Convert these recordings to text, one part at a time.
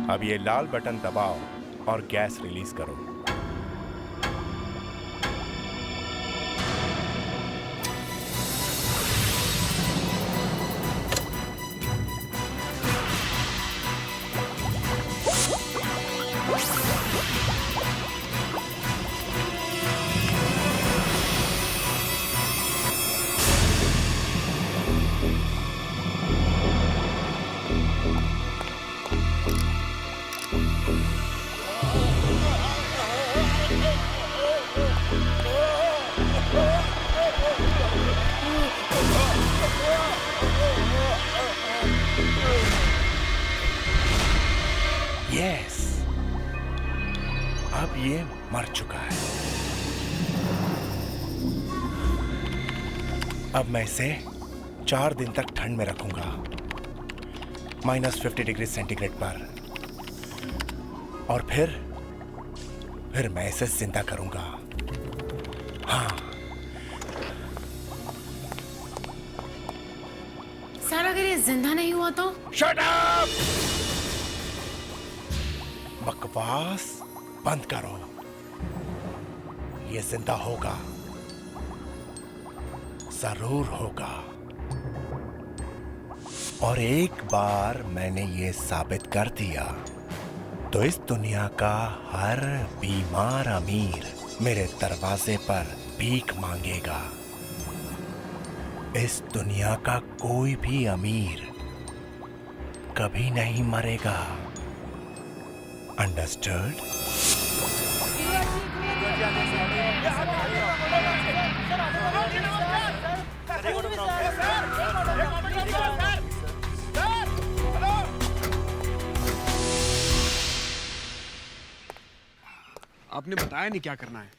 अब ये लाल बटन दबाओ और गैस रिलीज करो। यस, अब ये मर चुका है। अब मैं इसे 4 दिन तक ठंड में रखूंगा, -50 डिग्री सेंटीग्रेड पर, और फिर मैं इसे जिंदा करूंगा। हाँ। सर, अगर ये जिंदा नहीं हुआ तो? Shut up! बकवास बंद करो। ये जिंदा होगा, जरूर होगा। और एक बार मैंने ये साबित कर दिया तो इस दुनिया का हर बीमार अमीर मेरे दरवाजे पर भीख मांगेगा। इस दुनिया का कोई भी अमीर कभी नहीं मरेगा। Understood? आपने बताया नहीं क्या करना है।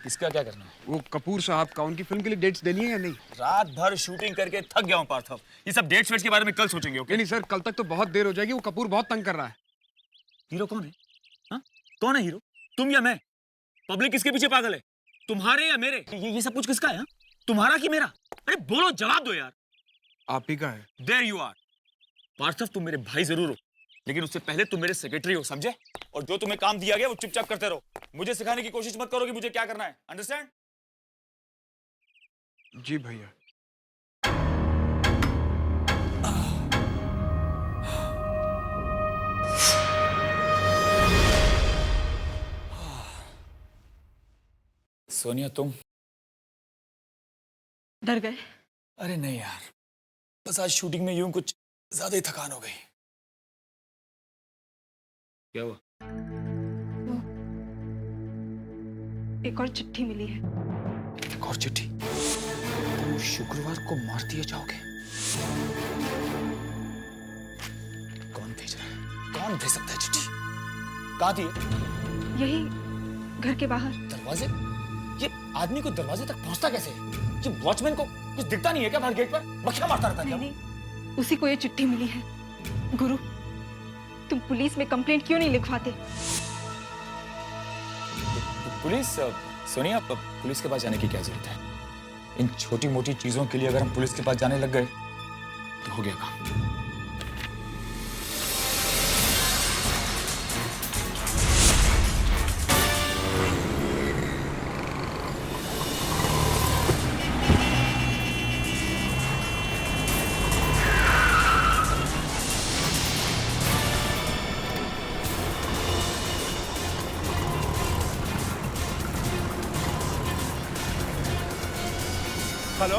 किसका क्या करना है? वो कपूर साहब का, उनकी फिल्म के लिए डेट्स देनी है या नहीं? रात भर शूटिंग करके थक गया हूँ पार्थव। ये सब डेट्स वेट्स के बारे में कल सोचेंगे, ओके? नहीं सर, कल तक तो बहुत देर हो जाएगी। वो कपूर बहुत तंग कर रहा है। हीरो कौन है? हाँ? कौन है हीरो? तुम या मैं? पब्लिक किसके पीछे पागल है? तुम्हारे या मेरे? ये सब कुछ किसका है? तुम्हारा कि मेरा? अरे बोलो, जवाब दो यार। आप ही का है। There you are. पार्थव, तुम मेरे भाई जरूर हो, लेकिन उससे पहले तुम मेरे सेक्रेटरी हो, समझे? और जो तुम्हें काम दिया गया वो चुपचाप करते रहो। मुझे सिखाने की कोशिश मत करो कि मुझे क्या करना है। अंडरस्टैंड? जी भैया। सोनिया, तुम डर गए? अरे नहीं यार, बस आज शूटिंग में यूं कुछ ज्यादा ही थकान हो गई। क्या हुआ? एक और चिट्ठी मिली है। एक और चिट्ठी? तुम शुक्रवार को मार दिए जाओगे? कौन भेज रहा है? कौन भेज सकता है चिट्ठी? कहाँ थी ये? यही, घर के बाहर। दरवाजे? ये आदमी को दरवाजे तक पहुंचता कैसे? ये वॉचमैन को कुछ दिखता नहीं है क्या बाहर गेट पर? बखिया मारता रहता है क्या? नहीं, उसी को ये चिट्ठी मिली है। गुरु, तुम पुलिस में कंप्लेंट क्यों नहीं लिखवाते? पुलिस? सोनिया, पुलिस के पास जाने की क्या जरूरत है? इन छोटी मोटी चीजों के लिए अगर हम पुलिस के पास जाने लग गए तो हो गया काम। Hello,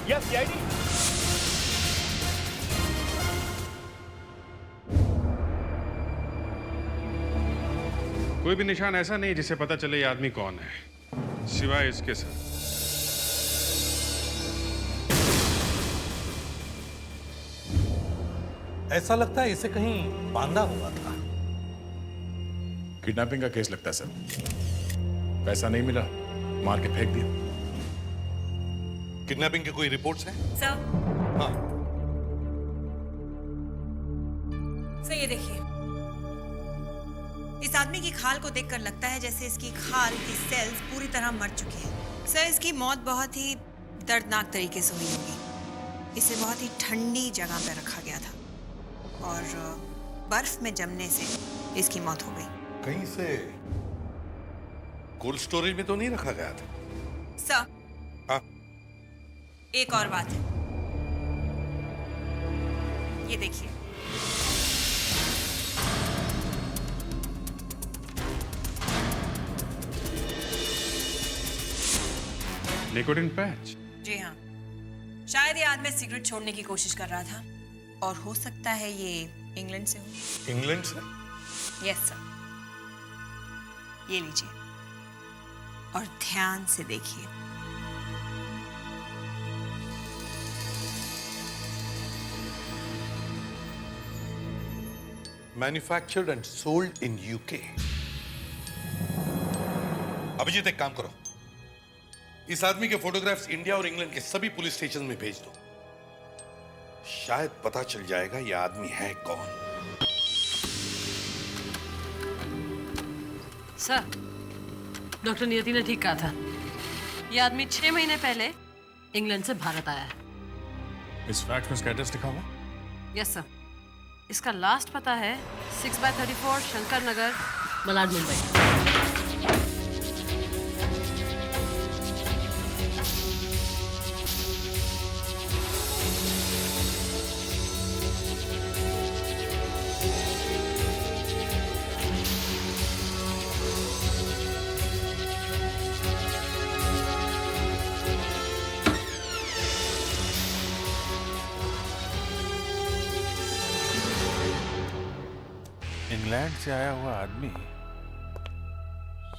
yes CID. कोई भी निशान ऐसा नहीं जिसे पता चले ये आदमी कौन है, सिवाय इसके सर। ऐसा लगता है इसे कहीं बांधा हुआ था। किडनैपिंग का केस लगता है सर। पैसा नहीं मिला, मार के फेंक दिया। किडनैपिंग के कोई रिपोर्ट्स हैं? सर, हाँ। सर ये देखिए, इस आदमी की खाल को देखकर लगता है जैसे इसकी खाल की सेल्स पूरी तरह मर चुकी है। सर, इसकी मौत बहुत ही दर्दनाक तरीके से हुई होगी। इसे बहुत ही ठंडी जगह पर रखा गया था और बर्फ में जमने से इसकी मौत हो गई। कहीं से कोल्ड स्टोरेज में तो नहीं रखा गया था? सर, हाँ? एक और बात है, ये देखिए। Nicotine patch. जी हाँ, शायद ये आदमी सिगरेट छोड़ने की कोशिश कर रहा था और हो सकता है ये इंग्लैंड से हो। इंग्लैंड से? यस सर, ये लीजिए और ध्यान से देखिए। Manufactured and sold in UK. Abhijit, एक काम करो, इस आदमी के फोटोग्राफ्स इंडिया और इंग्लैंड के सभी पुलिस स्टेशन में भेज दो। शायद पता चल जाएगा यह आदमी है कौन। सर, डॉक्टर नियति ने ठीक कहा था। यह आदमी 6 महीने पहले इंग्लैंड से भारत आया है। इस फैक्स में इसका एड्रेस लिखा हुआ? यस सर, इसका लास्ट पता है 6/34 शंकर नगर, मलाड, मुंबई। इंग्लैंड से आया हुआ आदमी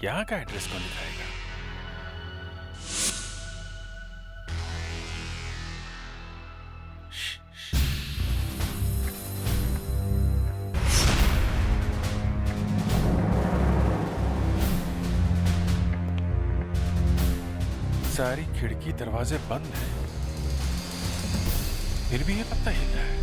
यहाँ का एड्रेस कौन लिखाएगा? सारी खिड़की दरवाजे बंद हैं, फिर भी ये पता हिल रहा है।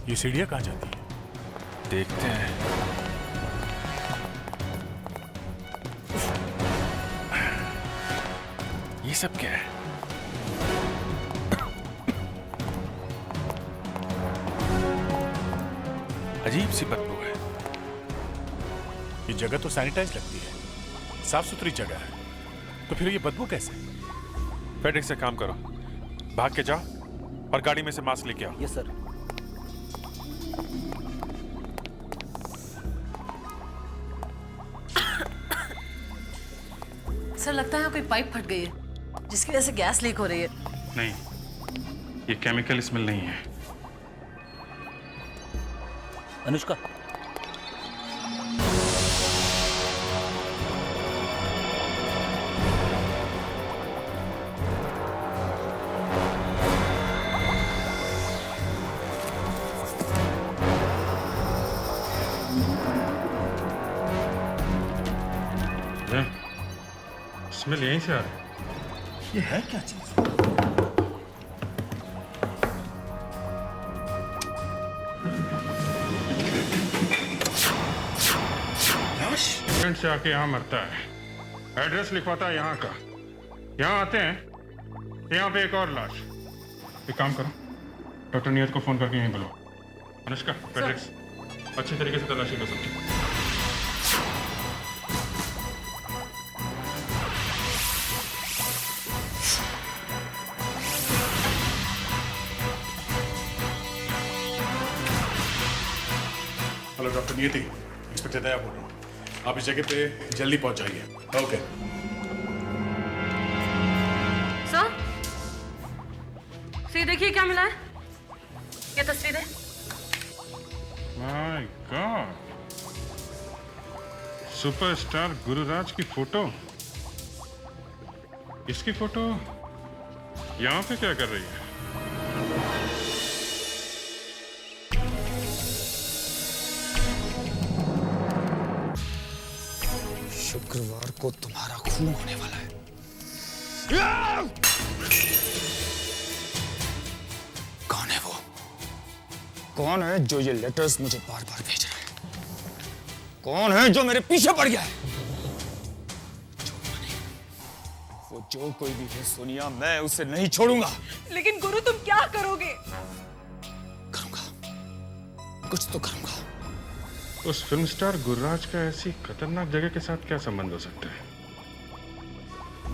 ये सीढ़ियां कहाँ जाती है? देखते हैं। ये सब क्या है? अजीब सी बदबू है। ये जगह तो सैनिटाइज लगती है, साफ सुथरी जगह है, तो फिर ये बदबू कैसे? फेडेक्स से काम करो, भाग के जाओ और गाड़ी में से मास्क लेके आओ। Yes sir. सर, लगता है कोई पाइप फट गई है, जिसकी वजह से गैस लीक हो रही है। नहीं, ये केमिकल स्मेल नहीं है। अनुष्का, स्मेल यहीं से आ रहा है। ये है क्या चीज? इंग्लैंड से आके यहाँ मरता है, एड्रेस लिखवाता है यहाँ का, यहाँ आते हैं, यहाँ पे एक और लाश। एक काम करो, डॉक्टर नियत को फोन करके यहीं बुलाओ। अनुष्का, फेडेक्स अच्छी तरीके से तलाशी कर सकते हो। हेलो डॉक्टर नियति, इंस्पेक्टर दया बोल रहा हूँ। आप इस जगह पे जल्दी पहुंच जाइए। ओके। सर, ये देखिए क्या मिला है। क्या तस्वीर है? माय गॉड, सुपरस्टार गुरुराज की फोटो। इसकी फोटो यहाँ पे क्या कर रही है? शुक्रवार को तुम्हारा खून होने वाला है। कौन है वो? कौन है जो ये लेटर्स मुझे बार बार भेज रहा है? कौन है जो मेरे पीछे पड़ गया है? वो जो कोई भी है सोनिया, मैं उसे नहीं छोड़ूंगा। लेकिन गुरु तुम क्या करोगे? करूंगा, कुछ तो करूंगा। उस फिल्म स्टार गुरुराज का ऐसी खतरनाक जगह के साथ क्या संबंध हो सकता है?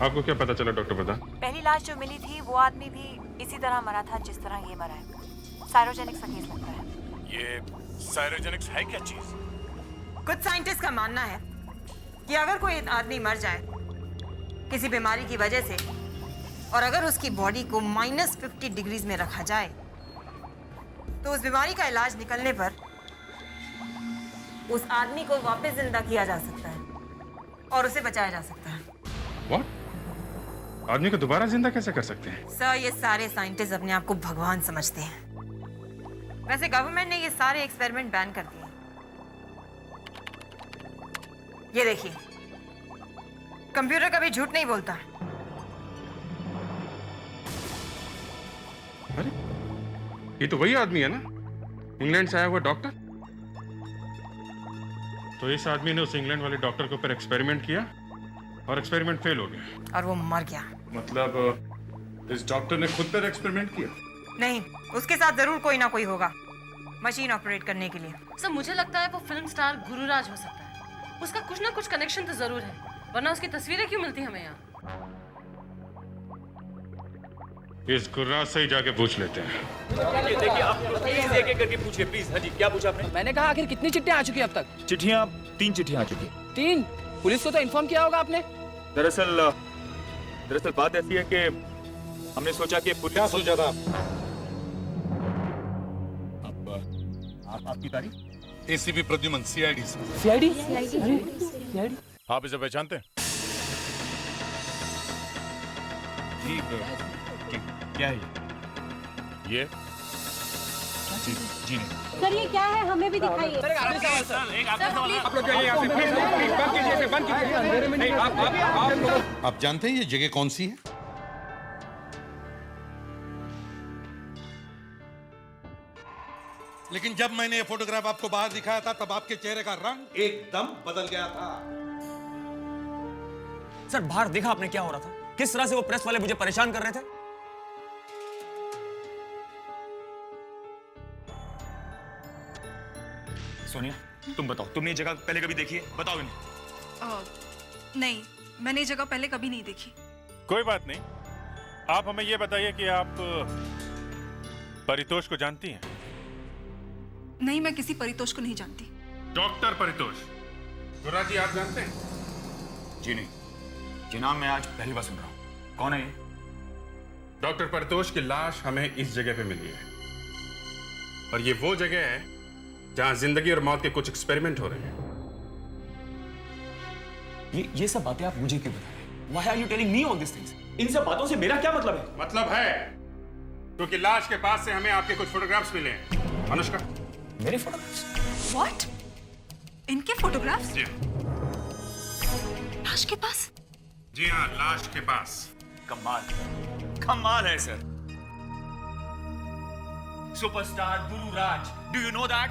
आपको क्या पता चला डॉक्टर प्रधान? पहली लाश जो मिली थी वो आदमी भी इसी तरह मरा था जिस तरह ये मरा है। साइरोजेनिक्स का केस लगता है। ये साइरोजेनिक्स है क्या चीज? कुछ साइंटिस्ट का मानना है कि अगर कोई आदमी मर जाए किसी बीमारी की वजह से और अगर उसकी बॉडी को -50 डिग्रीज में रखा जाए तो उस बीमारी का इलाज निकलने पर उस आदमी को वापस जिंदा किया जा सकता है और उसे बचाया जा सकता है। What? आदमी को दोबारा जिंदा कैसे कर सकते हैं? सर, ये सारे साइंटिस्ट अपने आप को भगवान समझते हैं। वैसे गवर्नमेंट ने ये सारे एक्सपेरिमेंट बैन कर दिए। ये देखिए, कंप्यूटर कभी झूठ नहीं बोलता। अरे, ये तो वही आदमी है ना, इंग्लैंड से आया हुआ डॉक्टर। तो इस आदमी ने उस इंग्लैंड वाले डॉक्टर के ऊपर एक्सपेरिमेंट किया और एक्सपेरिमेंट फेल हो गया और वो मर गया। मतलब इस डॉक्टर ने खुद पर एक्सपेरिमेंट किया? नहीं, उसके साथ जरूर कोई ना कोई होगा मशीन ऑपरेट करने के लिए। सर मुझे लगता है वो फिल्म स्टार गुरुराज हो सकता है। उसका कुछ ना कुछ कनेक्शन तो जरूर है, वरना उसकी तस्वीरें क्यों मिलती हमें यहाँ? इस गुर्राज से ही जाके पूछ लेते हैं। देखिए आप प्लीज एक-एक करके पूछिए प्लीज। हाँ जी, क्या पूछा आपने? मैंने कहा आखिर कितनी चिट्ठियां आ चुकी हैं अब तक? चिट्ठियां 3 चिट्ठियां आ चुकी हैं। 3? पुलिस को तो इन्फॉर्म किया होगा आपने? दरअसल बात ऐसी है कि हमने सोचा कि पुलिस। क्या सोचा था आपकी तारीख? ACP Pradyuman, CID. सीआईडी? आप इसे पहचानते हैं? जी, क्या है ये? जी नहीं। सर ये क्या है, हमें भी दिखाइए। आप जानते हैं ये जगह कौन सी है? लेकिन जब मैंने ये फोटोग्राफ आपको बाहर दिखाया था तब आपके चेहरे का रंग एकदम बदल गया था। सर बाहर देखा आपने क्या हो रहा था? किस तरह से वो प्रेस वाले मुझे परेशान कर रहे थे? सोनिया, तुम बताओ, तुमने ये जगह पहले कभी देखी है? बताओ इन्हें। नहीं, मैंने ये जगह पहले कभी नहीं देखी। कोई बात नहीं, आप हमें ये बताइए कि आप परितोष को जानती हैं? नहीं, मैं किसी परितोष को नहीं जानती। डॉक्टर परितोष गुरुराज जी आप जानते हैं? जी नहीं, ये नाम मैं आज पहली बार सुन रहा हूँ। कौन है ये? डॉक्टर परितोष की लाश हमें इस जगह पे मिली है और ये वो जगह है जहां जिंदगी और मौत के कुछ एक्सपेरिमेंट हो रहे हैं। ये सब बातें आप मुझे क्यों बता रहे हैं? Why are you telling me all these things? इन सब बातों से मेरा क्या मतलब है? मतलब है क्योंकि लाश के पास से हमें आपके कुछ फोटोग्राफ्स मिले हैं। अनुष्का, मेरे फोटोग्राफ्स? What? इनके फोटोग्राफ्स? जी लाश के पास? जी हाँ, लाश के पास। कमाल है sir. Superstar Gururaj, do you know that?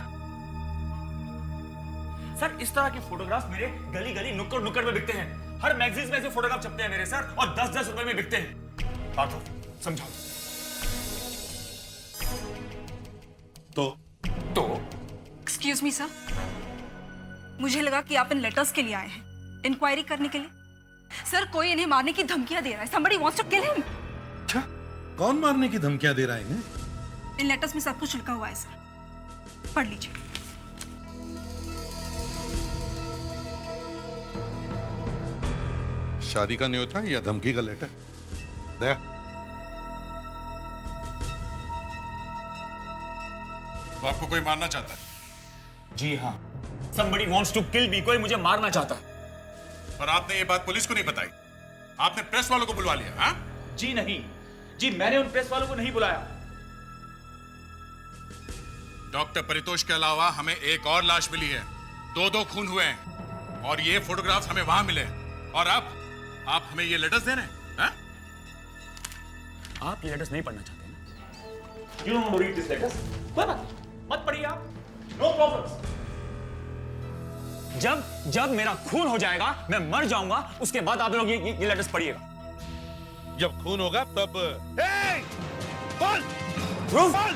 Sir इस तरह के फोटोग्राफ्स मेरे गली गली नुक्कड़ नुक्कड़ में बिकते हैं। हर मैगजीन में ऐसे फोटोग्राफ छपते हैं मेरे सर, और 10-10 रुपए में बिकते हैं। बात हो, समझाओ। तो एक्सक्यूज मी सर, मुझे लगा कि आप इन लेटर्स के लिए आए हैं, इंक्वायरी करने के लिए। सर कोई इन्हें मारने की धमकियां दे रहा है। Somebody wants to kill him. क्या? कौन मारने की धमकियां दे रहा है? इन लेटर्स में सब कुछ लिखा हुआ है सर, पढ़ लीजिए। शादी का न्योता या धमकी का लेटर? दया, तो आपको कोई मारना चाहता है? जी हाँ, somebody wants to kill me, कोई मुझे मारना चाहता है। और आपने ये बात पुलिस को नहीं बताई? आपने प्रेस वालों को बुलवा लिया? हाँ? जी नहीं, जी मैंने उन प्रेस वालों को नहीं बुलाया। डॉक्टर परितोष के अलावा हमें एक और लाश मिली है। 2-2 खून हुए हैं। और ये फोटोग्राफ्स हमें वहां मिले और अब आप हमें ये लेटर्स दे रहे हैं? आप ये लेटर्स नहीं पढ़ना चाहते ना? You don't want to read these letters? कोई बात नहीं, मत पढ़िए आप। No problems. जब मेरा खून हो जाएगा, मैं मर जाऊंगा, उसके बाद आप लोग ये लेटर्स पढ़िएगा। जब खून होगा तब बोल! ध्रुव! बोल!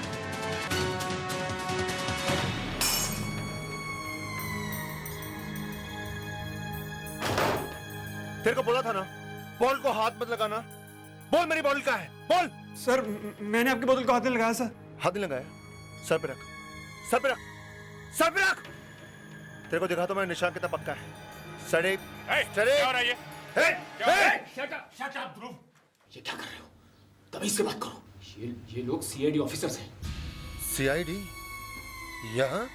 तेरे को बोला था ना, बॉल को हाथ मत लगाना। बोल मेरी बॉल का है, बोल। सर मैंने आपकी बोतल को हाथ नहीं लगाया सर। हाथ नहीं लगाया? सर पे रख, सर पे रख, सर पे रख। तेरे को दिखा तो मैं निशान कितना पक्का है। सड़े क्या हो रहा है ये? Shut up, ध्रुव। ये क्या कर रहे हो? तभी इससे बात करो। ये लोग सीआईडी ऑफिसर्स हैं। सीआईडी? यहाँ?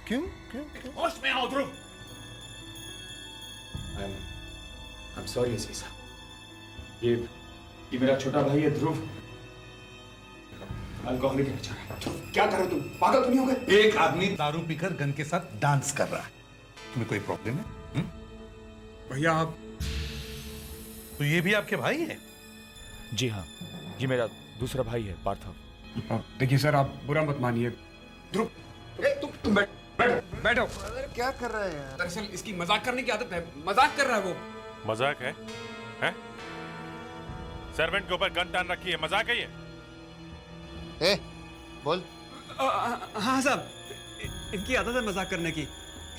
क्यों क्यों क्यों? होश में आओ ध्रुव। I'm sorry एसपी साहब। ये मेरा छोटा भाई है ध्रुव। अल्कोहलिक है बेचारा। क्या कर रहे हो तुम? पागल तो नहीं हो गए? एक आदमी दारू पीकर गन के साथ डांस कर रहा है, तुम्हें कोई प्रॉब्लम है? भैया आप तो ये भी आपके भाई हैं? जी हाँ, ये मेरा दूसरा भाई है पार्थव। देखिए सर, आप बुरा मत मानिए। ध्रुव तुम बैठो। क्या कर रहे हैं? दरअसल इसकी मजाक करने की आदत है, मजाक कर रहा है वो। मजाक है? हैं? सर्वेंट के ऊपर गन टान रखी है, मजाक है ये? बोल। हाँ साहब, इनकी आदत है मजाक करने की,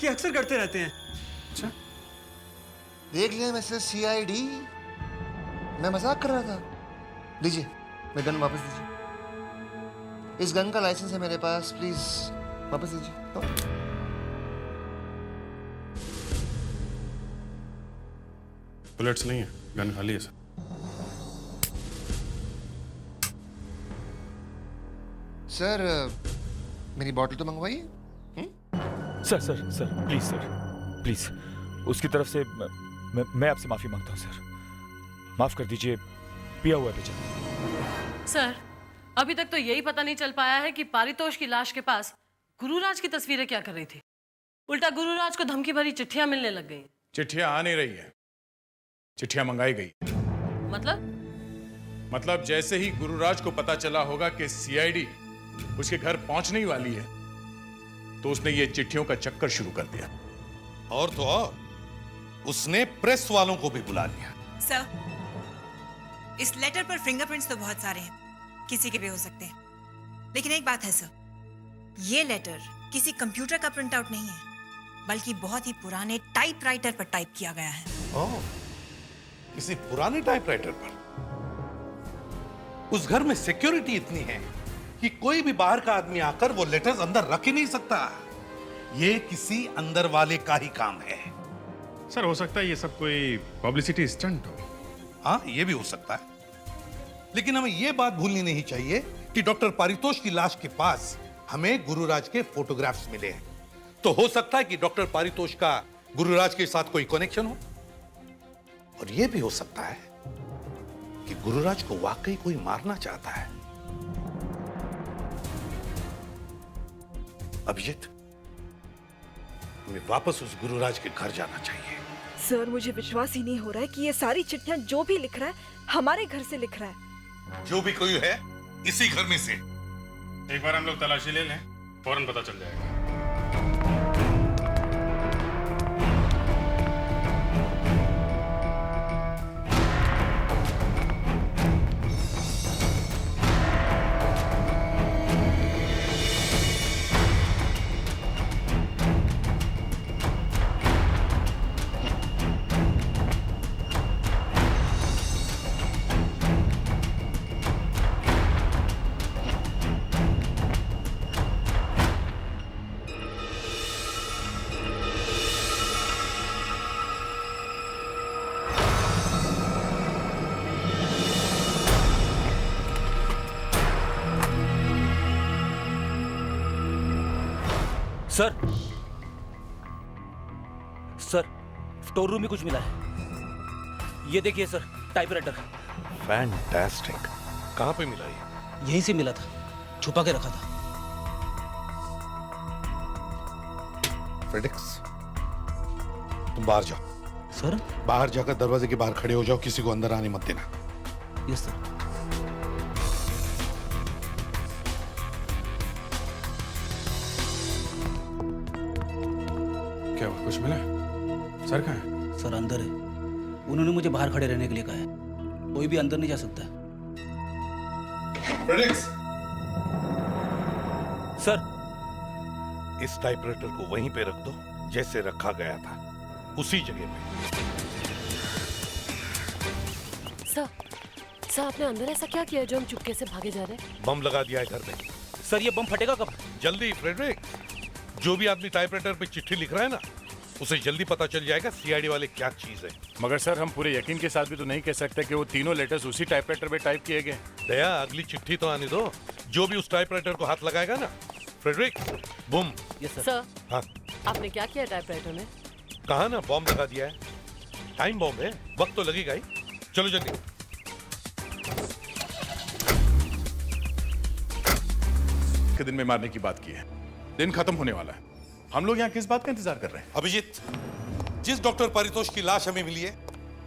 ये अक्सर करते रहते हैं। अच्छा, देख लिया मिस्टर सीआईडी, मैं मजाक कर रहा था। लीजिए, मैं गन वापस दीजिए। इस गन का लाइसेंस है मेरे पास, प्लीज वापस दीजिए। बुलेट्स नहीं है, गन खाली है सर। सर मेरी बॉटल तो मंगवाइए। सर प्लीज सर, प्लीज उसकी तरफ से मैं आपसे माफी मांगता हूँ सर। माफ कर दीजिए, पिया हुआ है बेचारा। सर, अभी तक तो यही पता नहीं चल पाया है कि पारितोष की लाश के पास गुरुराज की तस्वीरें क्या कर रही थी। उल्टा गुरुराज को धमकी भरी चिट्ठियां मिलने लग गई। चिट्ठियां आ नहीं रही है, चिट्ठियां मंगाई गई। मतलब जैसे ही गुरुराज को पता चला होगा कि सीआईडी उसके घर पहुंचने ही वाली है, तो उसने ये चिट्ठियों का चक्कर शुरू कर दिया। और तो और उसने प्रेस वालों को भी बुला लिया। सर, इस लेटर पर फिंगरप्रिंट्स तो बहुत सारे हैं, किसी के भी हो सकते हैं, लेकिन एक बात है सर, ये लेटर किसी कंप्यूटर का प्रिंट आउट नहीं है, बल्कि बहुत ही पुराने टाइपराइटर पर टाइप किया गया है। ओह, किसी पुराने टाइपराइटर पर? उस घर में सिक्योरिटी इतनी है कि कोई भी बाहर का आदमी आकर वो लेटर्स अंदर रख ही नहीं सकता। ये किसी अंदर वाले का ही काम है। सर हो सकता है ये सब कोई पब्लिसिटी स्टंट हो। हाँ, ये भी हो सकता है, लेकिन हमें ये बात भूलनी नहीं चाहिए कि डॉक्टर पारितोष की लाश के पास हमें गुरुराज के फोटोग्राफ्स मिले हैं। तो हो सकता है कि डॉक्टर पारितोष का गुरुराज के साथ कोई कनेक्शन हो, और यह भी हो सकता है कि गुरुराज को वाकई कोई मारना चाहता है। अभिजीत, हमें वापस उस गुरुराज के घर जाना चाहिए। सर, मुझे विश्वास ही नहीं हो रहा है कि ये सारी चिट्ठियां जो भी लिख रहा है हमारे घर से लिख रहा है। जो भी कोई है इसी घर में से। एक बार हम लोग तलाशी ले लें, फौरन पता चल जाएगा। सर स्टोर रूम में कुछ मिला है। ये देखिए सर, टाइपराइटर। फैंटास्टिक। कहां पे मिला ये? यहीं से मिला था, छुपा के रखा था। फेडेक्स, तुम बाहर जाओ। सर। बाहर जाकर दरवाजे के बाहर खड़े हो जाओ, किसी को अंदर आने मत देना। Yes sir. क्या हुआ, कुछ मिला? सर कहाँ है? सर अंदर है। उन्होंने मुझे बाहर खड़े रहने के लिए कहा है। कोई भी अंदर नहीं जा सकता। Fredericks, sir. इस टाइपराइटर को वहीं पे रख दो जैसे रखा गया था, उसी जगह पे। सर आपने अंदर ऐसा क्या किया जो हम चुपके से भागे जा रहे हैं? बम लगा दिया है घर में। सर ये बम फटेगा कब? जल्दी फ्रेडरिक, जो भी आदमी टाइपराइटर पे चिट्ठी लिख रहा है ना, उसे जल्दी पता चल जाएगा सीआईडी वाले क्या चीज है। मगर सर हम पूरे यकीन के साथ भी तो नहीं कह सकते कि वो तीनों लेटर्स उसी टाइपराइटर पे टाइप किए गए। दया, अगली चिट्ठी तो आने दो। जो भी उस टाइपराइटर को हाथ लगाएगा ना, Frederick, boom. Yes sir. Sir हाँ, आपने क्या किया टाइपराइटर में? कहा ना बॉम्ब लगा दिया है। टाइम बॉम्ब है, वक्त तो लगेगा ही। चलो जल्दी। के दिन में मारने की बात की है, दिन खत्म होने वाला है। हम लोग यहाँ किस बात का इंतजार कर रहे हैं? अभिजीत, जिस डॉक्टर पारितोष की लाश हमें मिली है,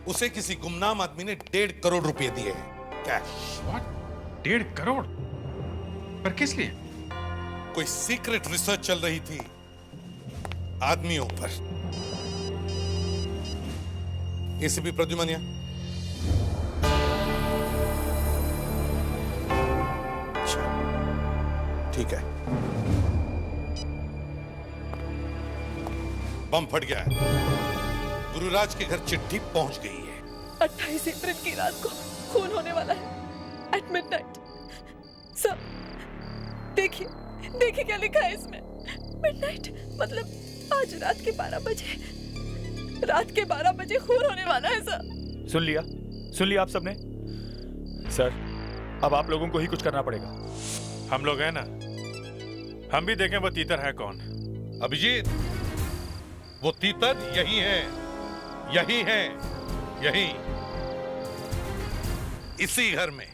उसे किसी गुमनाम आदमी ने 1.5 करोड़ रुपए दिए हैं, कैश। 1.5 करोड़? पर किस लिए? कोई सीक्रेट रिसर्च चल रही थी आदमियों पर। एसीपी प्रद्युमन, अच्छा ठीक है। बम फट गया है। गुरुराज के घर चिट्ठी पहुंच गई है। 28 अप्रैल की रात को खून होने वाला है एट मिडनाइट। सर देखिए देखिए क्या लिखा है इसमें। मिडनाइट मतलब आज रात के 12 बजे। रात के 12 बजे खून होने वाला है सर। सुन लिया आप सबने? सर अब आप लोगों को ही कुछ करना पड़ेगा। हम लोग हैं ना, हम भी देखें वो तीतर है कौन। अभिजीत, वो तीतर यही है, यही है, यही इसी घर में।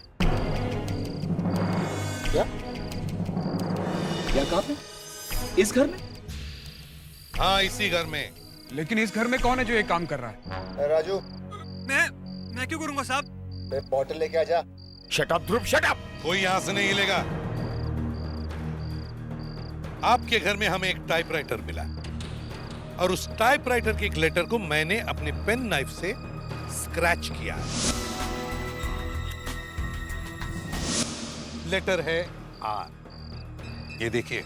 क्या कहा आपने? इस घर में? हाँ, इसी घर में। लेकिन इस घर में कौन है जो ये काम कर रहा है? राजू, मैं क्यों करूंगा साहब? बॉटल लेके आ जा। शट अप ध्रुव, शट अप। कोई यहां से नहीं हिलेगा। आपके घर में हमें एक टाइपराइटर मिला और उस टाइपराइटर के एक लेटर को मैंने अपने पेन नाइफ से स्क्रैच किया। लेटर है आर, ये देखिए,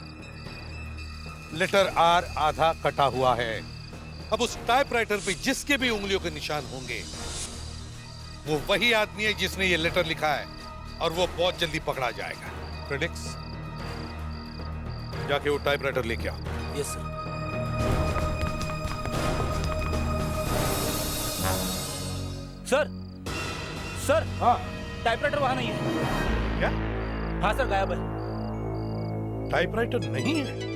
लेटर आर आधा कटा हुआ है। अब उस टाइपराइटर पे जिसके भी उंगलियों के निशान होंगे, वो वही आदमी है जिसने ये लेटर लिखा है और वो बहुत जल्दी पकड़ा जाएगा। प्रेडिक्स, जाके वो टाइपराइटर लेके आओ। Yes sir. सर सर, हाँ टाइपराइटर वहां नहीं है। क्या? हाँ सर, गायब है। टाइपराइटर नहीं है?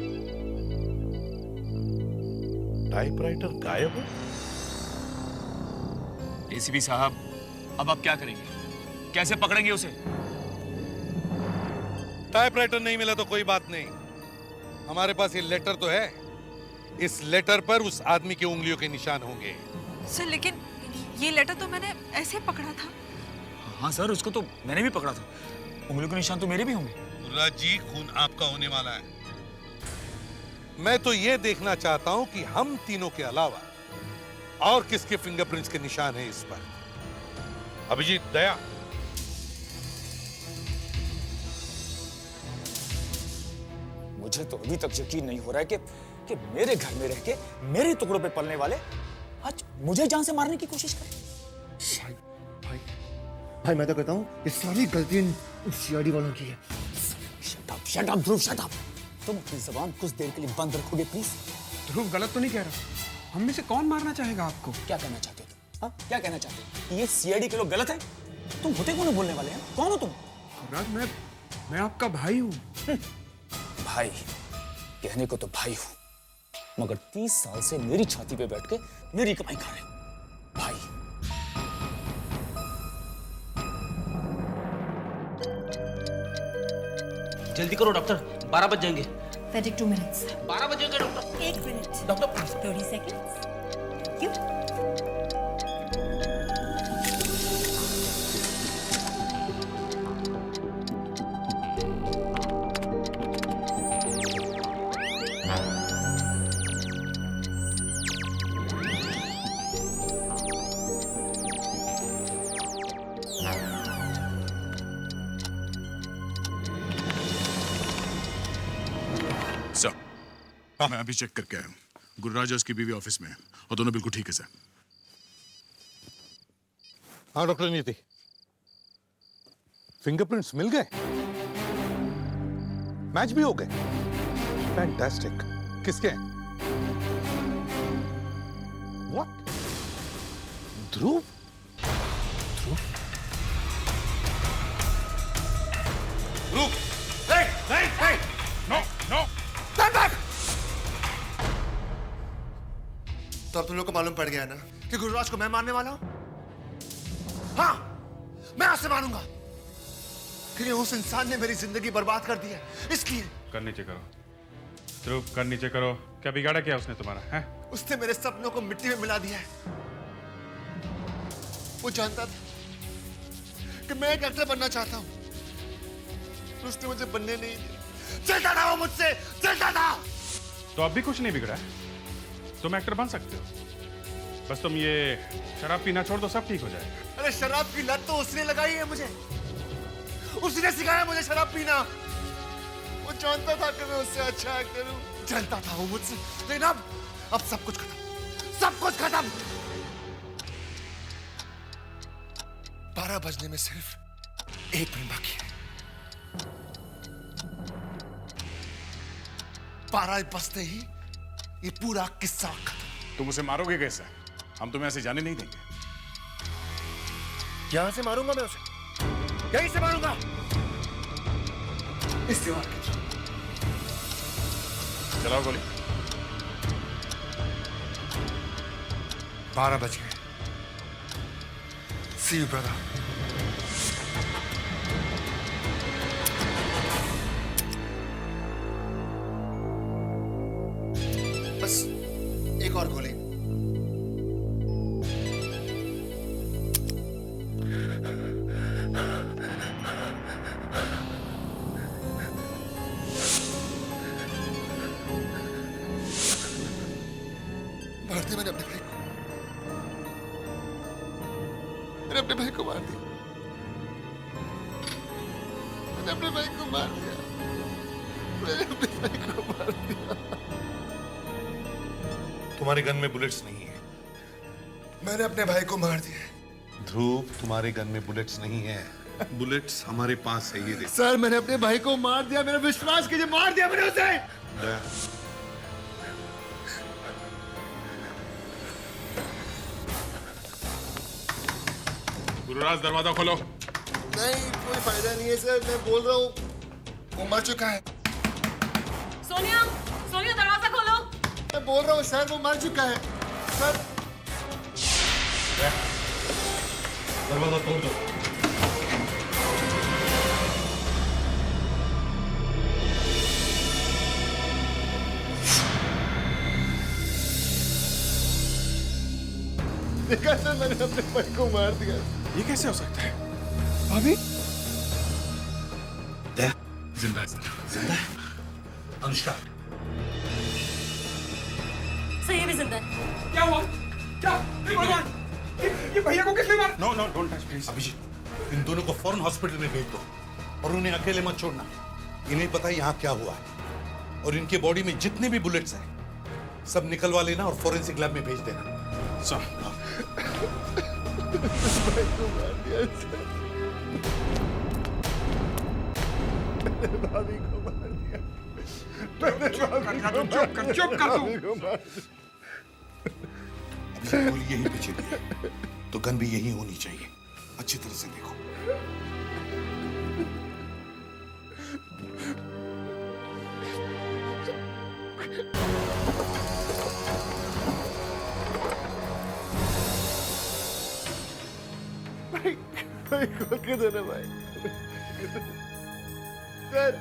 टाइपराइटर गायब है? एसीपी साहब, अब आप क्या करेंगे? कैसे पकड़ेंगे उसे? टाइपराइटर नहीं मिला तो कोई बात नहीं, हमारे पास ये लेटर तो है। इस लेटर पर उस आदमी की उंगलियों के निशान होंगे। सर लेकिन ये लेटर तो मैंने ऐसे पकड़ा था। हाँ सर, उसको तो मैंने भी पकड़ा था। उंगलियों के निशान तो मेरे भी होंगे। गुरुराज जी, खून आपका होने वाला है। मैं तो ये देखना चाहता हूं कि हम तीनों के अलावा और किसके फिंगरप्रिंट्स के निशान हैं इस पर। अभिजीत, दया, मुझे तो अभी तक यकीन नहीं हो रहा है कि मेरे घर में रह के मेरे टुकड़ों पे पलने वाले आज मुझे जान से मारने की कोशिश करें। भाई मैं तो कहता हूँ ये सारी गलती सीआईडी वालों की है। शट अप ध्रुव, शट अप। तुम अपनी जबान कुछ देर के लिए बंद रखोगे प्लीज? ध्रुव गलत तो नहीं कह रहा। हम में से कौन मारना चाहेगा आपको? क्या कहना चाहते हो तुम? हाँ, क्या कहना चाहते हो? ये सीआईडी के लोग गलत हैं? तुम होते कौन हो बोलने वाले हैं? कौन हो तुम? राज, मैं आपका भाई हूँ। भाई कहने को तो भाई हूँ, मगर 30 साल से मेरी छाती पे बैठ के मेरी कमाई खा रहे हो। भाई जल्दी करो डॉक्टर, 12 बज जाएंगे। 32 minutes. 12 बजेंगे doctor. 1 minute. Doctor 30 seconds. You. Sir, मैं अभी चेक करके आया हूँ। गुरुराज और उसकी बीवी ऑफिस में है और दोनों बिल्कुल ठीक है सर। हाँ डॉक्टर नीति, फिंगरप्रिंट्स मिल गए, मैच भी हो गए। फैंटास्टिक। किसके हैं? व्हाट? ध्रुव? रुक! Hey! Hey! Hey! No no Stand back! तो अब तुम लोग को मालूम पड़ गया ना कि गुरुराज को मैं मारने वाला हूं? हाँ, मैं आपसे मारूंगा क्योंकि उस इंसान ने मेरी जिंदगी बर्बाद कर दी है, इसलिए। कर नीचे करो ध्रुव, कर नीचे करो। क्या बिगाड़ा क्या उसने तुम्हारा है? उसने मेरे सपनों को मिट्टी में मिला दिया है। वो जानता था कि मैं एक एक्टर बनना चाहता हूं, उसने मुझे बनने नहीं दिया। चलता था वो मुझसे, चलता था। तो अब भी कुछ नहीं बिगड़ा है, तुम एक्टर बन सकते हो। बस तुम ये शराब पीना छोड़ दो, सब ठीक हो जाएगा। अरे शराब की लत तो उसने लगाई है मुझे, उसने सिखाया मुझे शराब पीना। वो जानता था कि मैं उससे अच्छा एक्टर हूं, जानता था वो मुझसे। लेकिन अब सब कुछ खत्म, सब कुछ खत्म। 12 बजने में सिर्फ 1 मिनट बाकी है। 12 बजते ही ये पूरा किस्सा खत्म। तुम उसे मारोगे कैसे? हम तुम्हें ऐसे जाने नहीं देंगे। यहां से मारूंगा मैं उसे, यहीं से मारूंगा, इस दीवार के थ्रू। चलाओ गोली। 12 बज गए। See you, brother. बस एक और गोली। मार दिया मैंने अपने भाई को, मैंने अपने भाई को मार दिया, मैंने अपने भाई को मार दिया, मैंने अपने भाई को मार दिया। तुम्हारे गन में बुलेट्स नहीं है। मैंने अपने भाई को मार दिया। ध्रुव, तुम्हारे गन में बुलेट्स नहीं है। बुलेट्स हमारे पास है, ये देखो। सर मैंने अपने भाई को मार दिया, मेरा विश्वास कीजिए, मार दिया मैंने उसे। गुरुराज, दरवाजा खोलो। नहीं, कोई फायदा नहीं है सर, मैं बोल रहा हूँ वो मर चुका है। सोनिया, सोनिया दरवाजा खोलो। मैं बोल रहा हूँ सर, वो मर चुका है सर। दरवाजा तोड़ दो। देखा सर, मैंने अपने भाई को मार दिया। ये कैसे हो सकता है? भाभी जिंदा है सर, जिंदा है। अनुष्का, सही भी जिंदा है। क्या हुआ? क्या? ये भैया को किसने मारा? No no, don't touch please. Abhijit, इन दोनों को फौरन हॉस्पिटल में भेज दो और उन्हें अकेले मत छोड़ना। इन्हें पता है यहाँ क्या हुआ है, और इनके बॉडी में जितने भी बुलेट्स हैं सब निकलवा लेना और फोरेंसिक लैब में भेज देना। सर, भाई को मार दिया सर, मैंने भाभी को मार दिया, मैंने चुप कर तू। अभिजीत, गोली यहीं पे चली है तो गन भी यहीं होनी चाहिए। अच्छी तरह से देखो। भाई खोल के देना भाई। Sir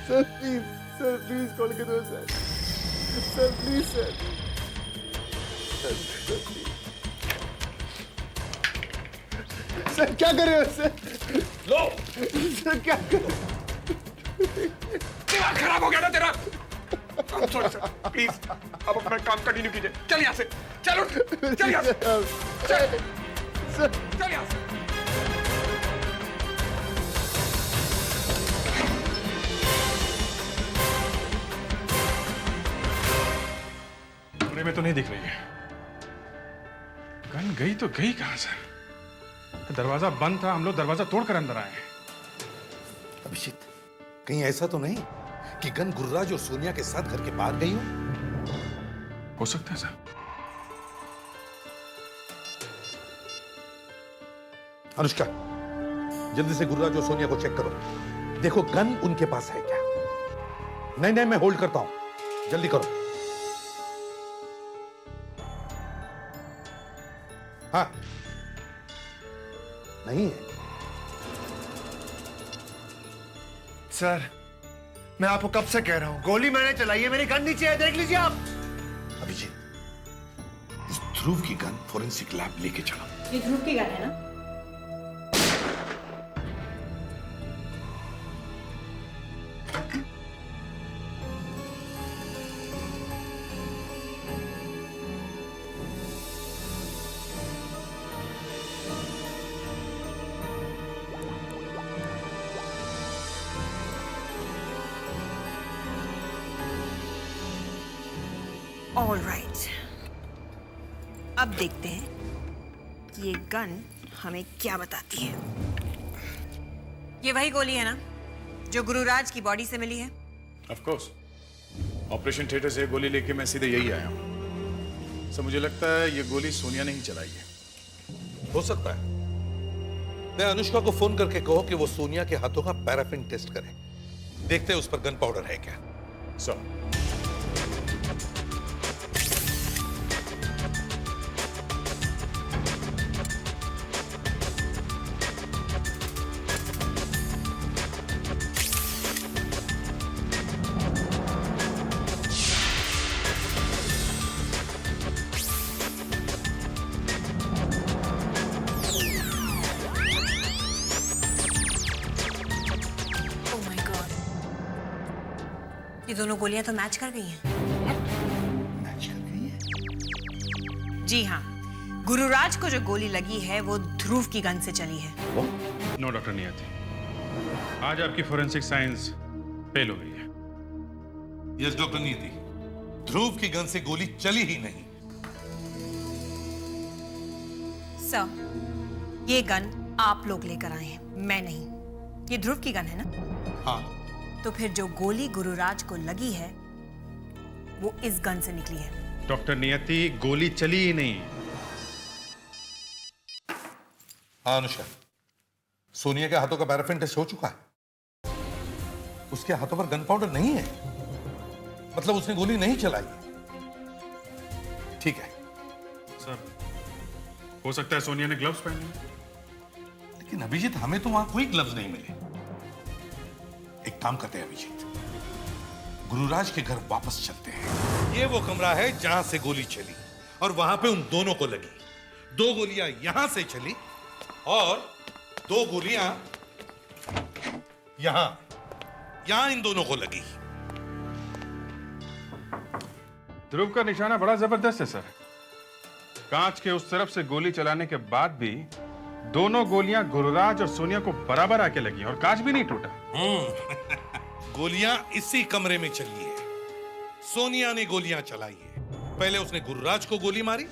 sir please, sir please खोल के दो sir, sir please sir, sir क्या कर रहे हो सर? लो, सर क्या कर रहे हो? दिमाग खराब हो गया ना तेरा? प्लीज अब अपना काम कंटिन्यू कीजिए। चल यहाँ से, चलो, चल यहाँ से, चल, चल यहाँ से। कमरे में तो नहीं दिख रही है। गन गई तो गई कहां से? दरवाजा बंद था, हम लोग दरवाजा तोड़कर अंदर आए हैं। अभिजीत, कहीं ऐसा तो नहीं कि गन गुरुराज और सोनिया के साथ घर के बाहर गई हो सकता है सर। अनुष्का, जल्दी से गुरुराज और सोनिया को चेक करो, देखो गन उनके पास है क्या। नहीं नहीं, मैं होल्ड करता हूं, जल्दी करो। हाँ, नहीं है। सर मैं आपको कब से कह रहा हूं, गोली मैंने चलाई है, मेरी गन नीचे है, देख लीजिए आप। अभिजीत, इस ध्रुव की गन फोरेंसिक लैब लेके चलो। ये ध्रुव की गन है ना? ऑल राइट, अब देखते हैं कि ये गन हमें क्या बताती है। ये वही गोली है ना जो गुरुराज की बॉडी से मिली है? ऑफ कोर्स, ऑपरेशन थिएटर से गोली लेके मैं सीधे यही आया हूँ। सर मुझे लगता है ये गोली सोनिया ने ही चलाई है। हो सकता है। मैं अनुष्का को फोन करके कहो कि वो सोनिया के हाथों का पैराफिन टेस्ट करे, देखते हैं उस पर गन पाउडर है क्या। सर ये दोनों गोलियां तो मैच कर गई हैं। मैच कर गई है? जी हाँ, गुरुराज को जो गोली लगी है वो ध्रुव की गन से चली है। नो डॉक्टर नियति, आज आपकी फोरेंसिक साइंस फेल हो गई है। यस डॉक्टर नियति, ध्रुव की गन से गोली चली ही नहीं। सर, ये गन आप लोग लेकर आए हैं, मैं नहीं। ये ध्रुव की गन है ना? हाँ। तो फिर जो गोली गुरुराज को लगी है वो इस गन से निकली है। डॉक्टर नियति, गोली चली ही नहीं। हाँ अनुष्का, सोनिया के हाथों का पैराफिन टेस्ट हो चुका है। उसके हाथों पर गन पाउडर नहीं है, मतलब उसने गोली नहीं चलाई। ठीक है सर, हो सकता है सोनिया ने ग्लव्स पहने, लेकिन अभिजीत हमें तो वहां कोई ग्लव्स नहीं मिले। एक काम करते हैं अभिजीत, गुरुराज के घर वापस चलते हैं। ये वो कमरा है जहां से गोली चली और वहां पे उन दोनों को लगी। 2 गोलियां यहां से चली और 2 गोलियां यहां इन दोनों को लगी। ध्रुव का निशाना बड़ा जबरदस्त है सर। कांच के उस तरफ से गोली चलाने के बाद भी दोनों गोलियां गुरुराज और सोनिया को बराबर आके लगी और कांच भी नहीं टूटा। गोलियां इसी कमरे में चली है। सोनिया ने गोलियां चलाई है। पहले उसने गुरुराज को गोली मारी,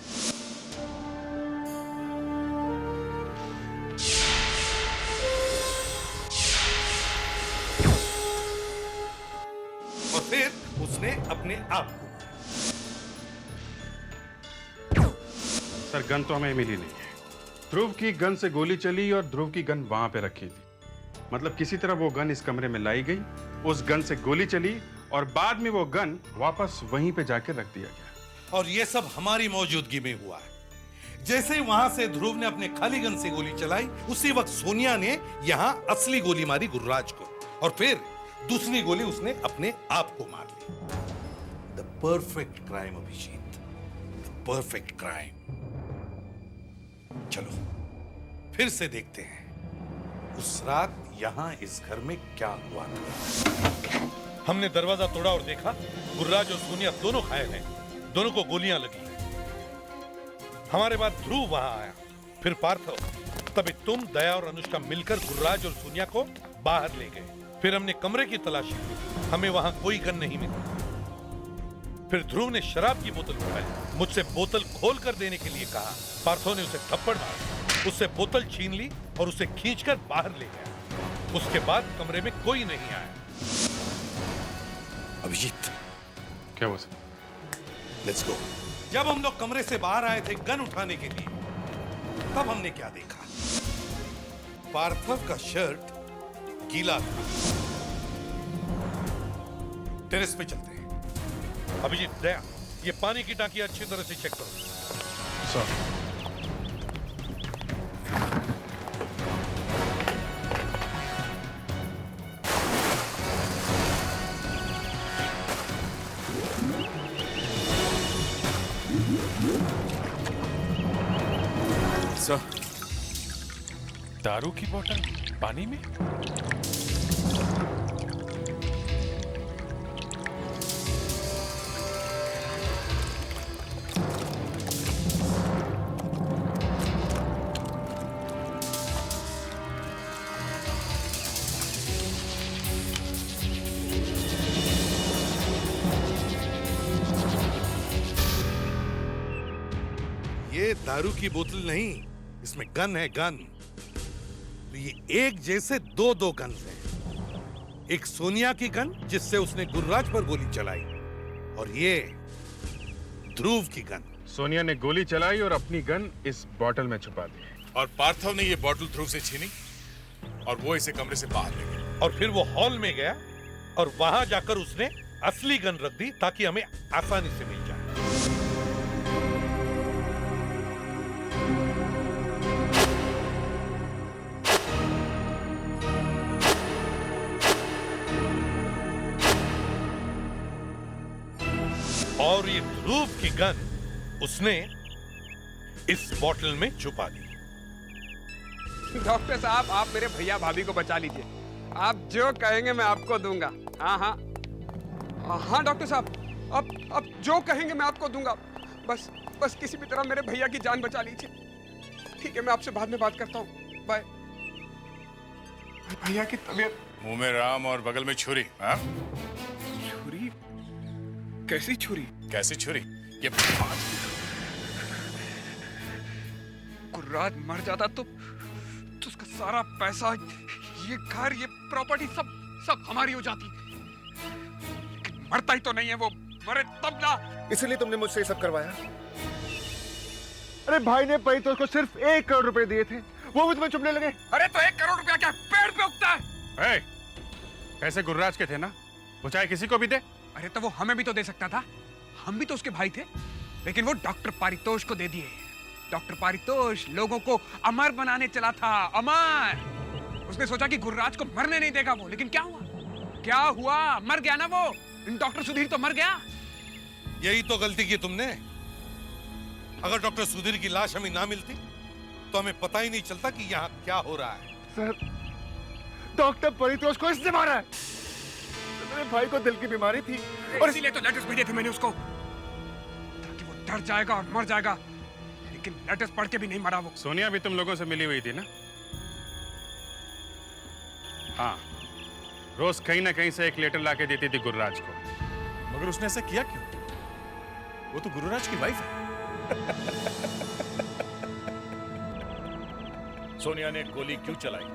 और फिर उसने अपने आप को मारा। सर, गन तो हमें मिली नहीं है। ध्रुव की गन से गोली चली और ध्रुव की गन वहां पे रखी थी। मतलब किसी तरह वो गन इस कमरे में लाई गई, उस गन से गोली चली और बाद में वो गन वापस वहीं पे जाके रख दिया गया। और ये सब हमारी मौजूदगी में हुआ है। जैसे ही वहां से ध्रुव ने अपने खाली गन से गोली चलाई, उसी वक्त सोनिया ने यहां असली गोली मारी गुरुराज को, और फिर दूसरी गोली उसने अपने आप को मार ली। The perfect crime Abhijit, the perfect crime. चलो फिर से देखते हैं उस रात यहां इस घर में क्या हुआ था। हमने दरवाजा तोड़ा और देखा गुर्राज और सोनिया दोनों घायल हैं, दोनों को गोलियां लगी। हमारे बाद ध्रुव वहां आया, फिर पार्थव, तभी तुम, दया और अनुष्का मिलकर गुर्राज और सोनिया को बाहर ले गए। फिर हमने कमरे की तलाशी की, हमें वहां कोई गन नहीं मिली। फिर ध्रुव ने शराब की बोतल उठाई, मुझसे बोतल खोल कर देने के लिए कहा। पार्थव ने उसे थप्पड़ मारा, उससे बोतल छीन ली और उसे खींचकर बाहर ले गया। उसके बाद कमरे में कोई नहीं आया। अभिजीत, क्या हुआ सर? Let's go. जब हम लोग कमरे से बाहर आए थे गन उठाने के लिए, तब हमने क्या देखा? पार्थव का शर्ट गीला था। टेरेस पे चलते हैं। अभिजीत, दया, ये पानी की टांकी अच्छी तरह से चेक करो। सर। सर, दारू की बोतल पानी में? ये दारू की बोतल नहीं, इसमें गन है, गन। तो ये एक जैसे दो गन हैं। एक सोनिया की गन जिससे उसने गुर्राज पर गोली चलाई, और ये ध्रुव की गन। सोनिया ने गोली चलाई और अपनी गन इस बॉटल में छुपा दी। और पार्थव ने ये बॉटल ध्रुव से छीनी और वो इसे कमरे से बाहर ले गया। और फिर वो हॉल में गया और वहां जाकर उसने असली गन रख दी ताकि हमें आसानी से मिल जाए। और ये ध्रुव की गन उसने इस बॉटल में छुपा दी। डॉक्टर साहब, आप मेरे भैया भाभी को बचा लीजिए। आप जो कहेंगे मैं आपको दूंगा। हाँ हाँ हाँ डॉक्टर साहब, अब जो कहेंगे मैं आपको दूंगा। बस किसी भी तरह मेरे भैया की जान बचा लीजिए। ठीक है, मैं आपसे बाद में बात करता हूँ। बाय। भैया की तबीयत। मुंह में राम और बगल में छुरी। हाँ? छुरी? कैसी छुरी? कैसी छुरी? ये गुर्राज मर जाता तो उसका सारा पैसा, ये घर, ये प्रॉपर्टी सब हमारी हो जाती। लेकिन मरता ही तो नहीं है वो। मरे तब ना। इसलिए तुमने मुझसे ये सब करवाया? अरे भाई ने परितोष को सिर्फ 1 करोड़ रुपए दिए थे, वो भी तुम्हें चुभने लगे। अरे तो 1 करोड़ रुपया क्या पेड़ पे उगता है? पैसे गुर्राज के थे ना, वो चाहे किसी को भी दे। अरे तो वो हमें भी तो दे सकता था, हम भी तो उसके भाई थे। लेकिन वो डॉक्टर पारितोष को दे दिए। डॉक्टर पारितोष लोगों को अमर बनाने चला था, अमर। उसने सोचा कि गुर्राज को मरने नहीं देगा वो, लेकिन क्या हुआ? मर गया ना वो। डॉक्टर सुधीर तो मर गया। यही तो गलती की तुमने। अगर डॉक्टर सुधीर की लाश हमें ना मिलती तो हमें पता ही नहीं चलता कि यहाँ क्या हो रहा है। सर, डॉक्टर परितोष को इसने मारा है। मेरे भाई को दिल की बीमारी थी और इसीलिए तो लेटर्स भेजे थे मैंने उसको, ताकि वो डर जाएगा और मर जाएगा। लेकिन लेटर्स पढ़ के भी नहीं मरा वो। सोनिया भी तुम लोगों से मिली हुई थी ना? हाँ, रोज कहीं ना कहीं से एक लेटर लाके देती थी गुरुराज को। मगर उसने ऐसा किया क्यों? वो तो गुरुराज की वाइफ है। सोनिया ने गोली क्यों चलाई?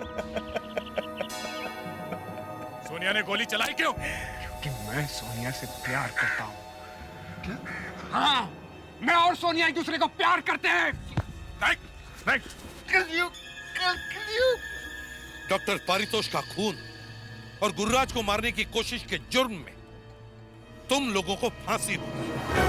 सोनिया ने गोली चलाई क्यों? क्योंकि मैं सोनिया से प्यार करता हूँ। क्या? हाँ, मैं और सोनिया एक दूसरे को प्यार करते हैं। डॉक्टर पारितोष का खून और गुरुराज को मारने की कोशिश के जुर्म में तुम लोगों को फांसी होगी।